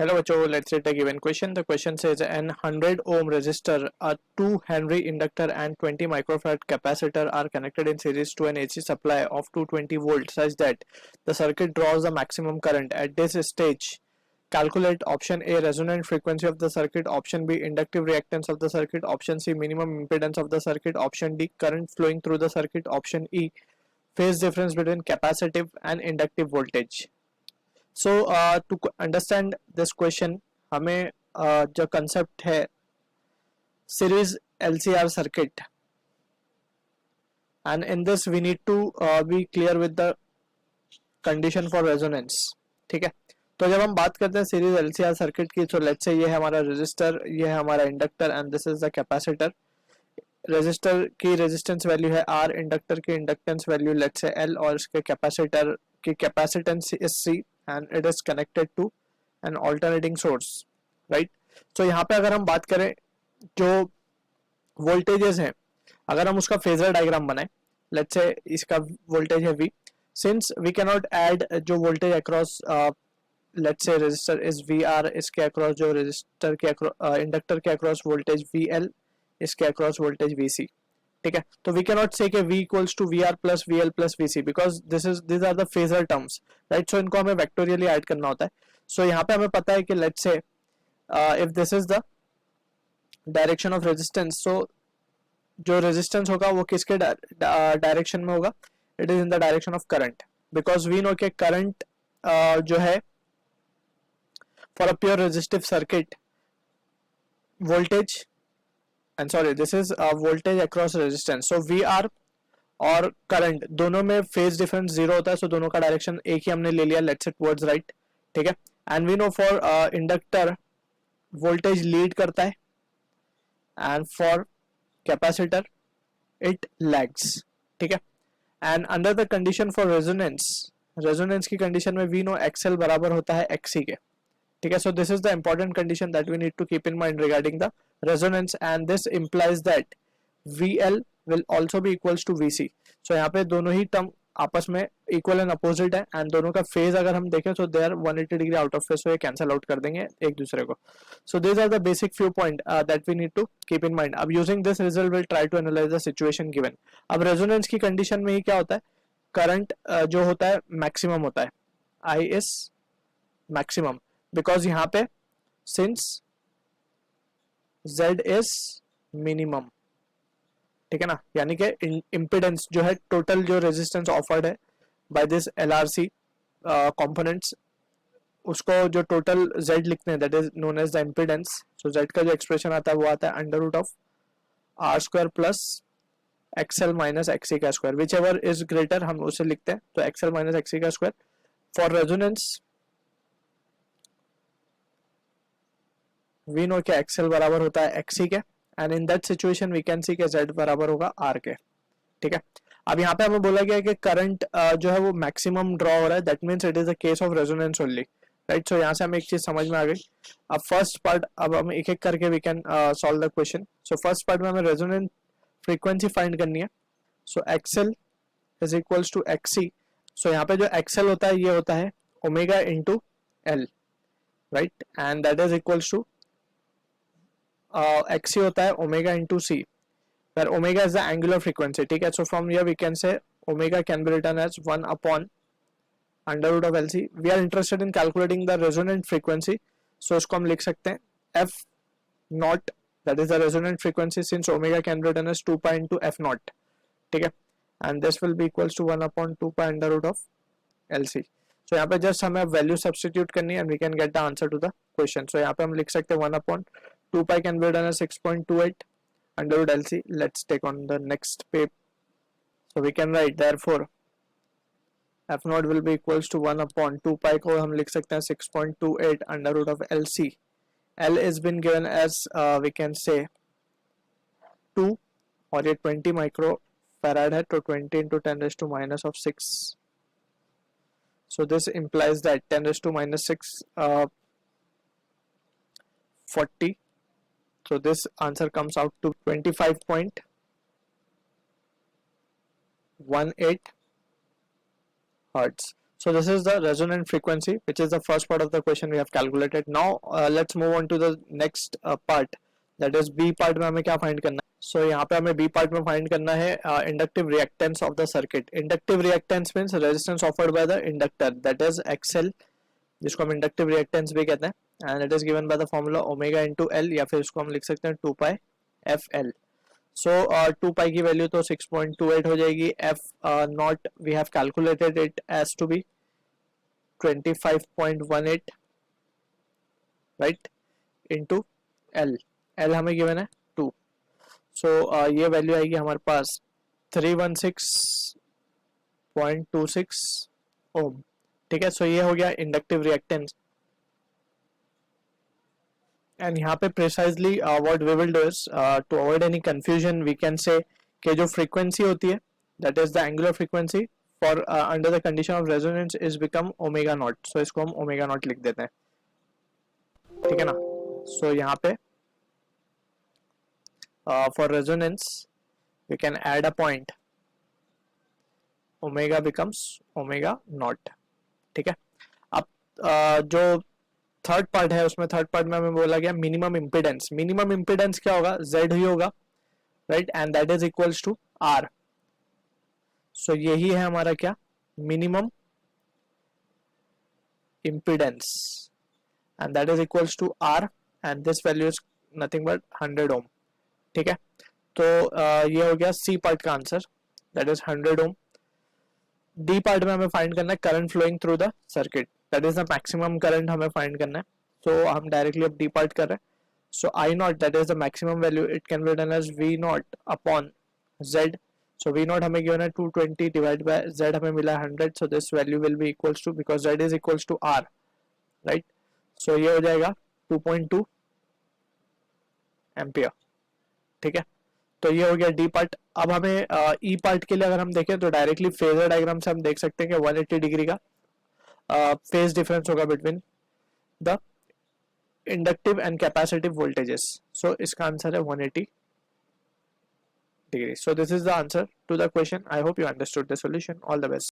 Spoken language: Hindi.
Hello, Bacho. Let's take a given question. The question says an 100 ohm resistor, a 2 Henry inductor, and 20 microfarad capacitor are connected in series to an AC supply of 220 volts such that the circuit draws the maximum current. At this stage, calculate option A resonant frequency of the circuit, option B inductive reactance of the circuit, option C minimum impedance of the circuit, option D current flowing through the circuit, option E phase difference between capacitive and inductive voltage. So to understand this question हमें जो concept है series LCR circuit, and in this we need to be clear with the condition for resonance. ठीक है, तो जब हम बात करते हैं सीरीज LCR सर्किट की, तो लेट्स से ये है हमारा रेजिस्टर, ये है हमारा inductor and this is the capacitor. Resistor की रेजिस्टेंस वैल्यू है R, इंडक्टर की inductance value let's say L और इसके कैपेसिटर की capacitance is C and it is connected to an alternating source, right. So यहाँ पे अगर हम बात करें जो वोल्टेजेस हैं, अगर हम उसका फेजर डायग्राम बनाएं, लेट्स से इसका वोल्टेज है V. Since we can not add जो voltage across let's say resistor is VR, इसके अक्रॉस जो रेजिस्टर के इंडक्टर के अक्रॉस वोल्टेज VL, इसके अक्रॉस वोल्टेज VC. ठीक है, तो वी कैन नॉट से कि V equals to VR plus VL plus VC because this are the phasor terms, right. So इनको हमें वेक्टोरियली ऐड करना होता है. सो यहाँ पे हमें पता है कि let's say if this is the direction of resistance, so जो रेजिस्टेंस होगा वो किसके डायरेक्शन में होगा, it is in the direction of current because we know के करंट जो है for a pure resistive circuit voltage and sorry this is voltage across resistance. So VR और करंट दोनों में फेज डिफरेंस जीरो होता है. सो दोनों का डायरेक्शन एक ही हमने ले लिया, लेट्स इट टुवर्ड्स राइट. ठीक है, and we know for inductor voltage lead करता है and for capacitor it lags. ठीक है, and under the condition for resonance की कंडीशन में वी नो XL बराबर होता है XC के. ठीक है, so this is the important condition that we need to keep in mind regarding the resonance and this implies that VL will also भी इक्वल्स टू VC. सो यहाँ पे दोनों ही टर्म आपस में इक्वल एंड अपोजिट है एंड दोनों का फेज अगर हम देखें तो they are 180 degree out of phase, so ये कैंसिल आउट कर देंगे एक दूसरे को. So this are the basic few point that we need to keep in mind. अब using this result will try to analyse the situation given. अब रेजोनेंस की कंडीशन में ही क्या होता है, करंट जो होता है मैक्सिमम होता है, I इज मैक्सिमम बिकॉज यहाँ पे सिंस Z इज मिनिमम. ठीक है ना, यानी कि इम्पिडेंस जो है टोटल जो रेजिस्टेंस ऑफर्ड है बाय दिस LRC कंपोनेंट्स, उसको जो टोटल Z लिखते हैं that is known as the impedance. So Z का जो एक्सप्रेशन आता है वो आता है अंडर रूट ऑफ R स्क्वायर प्लस XL माइनस XC का square, whichever is greater हम उसे लिखते हैं. तो XL माइनस XC का square. For resonance we know के XL बराबर होता है XC के and in that situation we can see के Z बराबर होगा R के. ठीक है, अब यहाँ पे हमें बोला गया है कि करंट जो है वो मैक्सिमम ड्रॉ हो रहा है, that means it is the case of resonance only, right. So यहाँ से हमें एक चीज समझ में आ गई. अब फर्स्ट पार्ट अब हम एक एक करके we can solve the question. So first part में हमें रेजोनेंस फ्रीक्वेंसी फाइंड करनी है. So XL is equals to XC. So यहाँ पे जो XL होता है ये होता है omega into L, right, and that is equals to XC होता है omega into C, where omega is the angular frequency. ठीक है, so from here we can say omega can be written as 1 upon under root of LC. We are interested in calculating the resonant frequency, so इसको हम लिख सकते हैं F naught, that is the resonant frequency, since omega can be written as 2 pi into F naught. ठीक है, and this will be equals to 1 upon 2 pi under root of LC. So यहाँ पे just हमें वैल्यू सब्सटीट्यूट करनी है and we can get the answer to the question. So यहाँ पे हम लिख सकते हैं 1 upon 2 pi can be written as 6.28 under root LC. Let's take on the next page. So we can write therefore F naught will be equals to 1 upon 2 pi को हम लिख सकते हैं 6.28 under root of LC. L is been given as we can say 2 और ये 20 माइक्रो फैराड है, तो 20 into 10 raised to minus of 6. So this implies that 10 raised to minus 6 40. So this answer comes out to 25.18 hertz. So this is the resonant frequency, which is the first part of the question we have calculated. Now let's move on to the next part, that is B part में हमें क्या find करना है. So यहाँ पे हमें B part में find करना है inductive reactance of the circuit. Inductive reactance means resistance offered by the inductor, that is XL, जिसको हम inductive reactance भी कहते हैं, and it is given by the formula omega into L, या फिर इसको हम लिख सकते हैं 2 pi FL. So 2 pi की वैल्यू तो 6.28 हो जाएगी. F not we have calculated it as to be 25.18, right, into L. L हमें गिवन है 2. So ये वैल्यू आएगी हमारे पास 316.26 ओम. ठीक है. सो ये हो गया इंडक्टिव रिएक्टेंस. एंड यहाँ पे precisely what we will do is to avoid any confusion we can say कि जो फ्रीक्वेंसी होती है, that is the angular frequency for under the condition of resonance is become omega not. So इसको हम ओमेगा नॉट लिख देते हैं. ठीक है ना. सो यहाँ पे for resonance we can add a point, omega becomes omega naught. ठीक है. अब जो थर्ड पार्ट है उसमें, थर्ड पार्ट में हमें बोला गया मिनिमम इम्पीडेंस. मिनिमम इम्पीडेंस क्या होगा, Z ही होगा, right, and that is equals to R. So यही है हमारा क्या, minimum impedance, and that is equals to R, and this value is nothing but 100 ohm. ठीक है. तो ये हो गया C पार्ट का answer, that is 100 ohm. D part में हमें फाइंड करना है current flowing through the circuit, that is the maximum current हमें फाइंड करना है. सो हम डायरेक्टली अब डी पार्ट कर रहे हैं. So I not that is the maximum value, it can be done as we not upon Z. So we not हमें गिवन है 220 डिवाइड बाय जेड हमें मिला 100. So this value will be equals to, because Z is equals to R, right. So ये हो जाएगा 2.2 एम्पियर. ठीक है. तो ये हो गया डी पार्ट. अब हमें ई पार्ट के लिए अगर हम देखें तो डायरेक्टली फेजर डायग्राम से हम देख सकते हैं कि 180 डिग्री का फेज डिफरेंस होगा between the inductive and capacitive voltages. So इसका आंसर है 180 degree. So this is the answer to the question. I hope you understood the solution. All the best.